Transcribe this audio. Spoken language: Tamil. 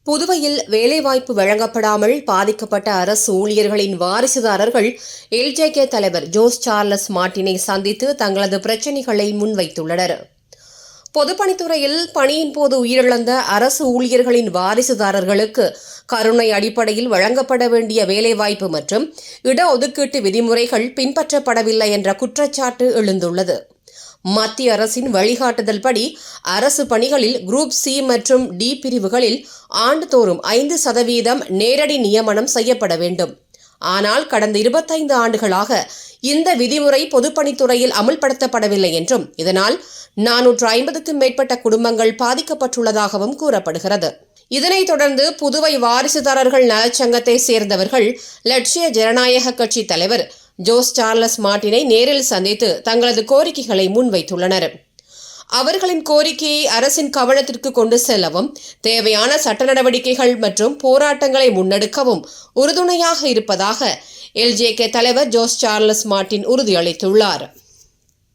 புதுவையில் வேலைவாய்ப்பு வழங்கப்படாமல் பாதிக்கப்பட்ட அரசு ஊழியர்களின் வாரிசுதாரர்கள் எல்ஜேகே தலைவர் ஜோஸ் சார்லஸ் மார்ட்டினை சந்தித்து தங்களது பிரச்சினைகளை முன்வைத்துள்ளனர். பொதுப்பணித்துறையில் பணியின் போது உயிரிழந்த அரசு ஊழியர்களின் வாரிசுதாரர்களுக்கு கருணை அடிப்படையில் வழங்கப்பட வேண்டிய வேலைவாய்ப்பு மற்றும் இடஒதுக்கீட்டு விதிமுறைகள் பின்பற்றப்படவில்லை என்ற குற்றச்சாட்டு எழுந்துள்ளது. மத்திய அரசின் வழிகாட்டுதல் படி அரசு பணிகளில் குரூப் சி மற்றும் டி பிரிவுகளில் ஆண்டுதோறும் 5% நேரடி நியமனம் செய்யப்பட வேண்டும். ஆனால் கடந்த 25 ஆண்டுகளாக இந்த விதிமுறை பொதுப்பணித்துறையில் அமல்படுத்தப்படவில்லை என்றும் இதனால் 450க்கும் மேற்பட்ட குடும்பங்கள் பாதிக்கப்பட்டுள்ளதாகவும் கூறப்படுகிறது. இதனைத் தொடர்ந்து புதுவை வாரிசுதாரர்கள் நலச்சங்கத்தை சேர்ந்தவர்கள் லட்சிய ஜனநாயக கட்சி தலைவர் ஜோஸ் சார்லஸ் மார்ட்டினை நேரில் சந்தித்து தங்களது கோரிக்கைகளை முன்வைத்துள்ளனர். அவர்களின் கோரிக்கையை அரசின் கவனத்திற்கு கொண்டு செல்லவும் தேவையான சட்ட நடவடிக்கைகள் மற்றும் போராட்டங்களை முன்னெடுக்கவும் உறுதுணையாக இருப்பதாக எல்ஜேகே தலைவர் ஜோஸ் சார்லஸ் மார்ட்டின் உறுதியளித்துள்ளார்.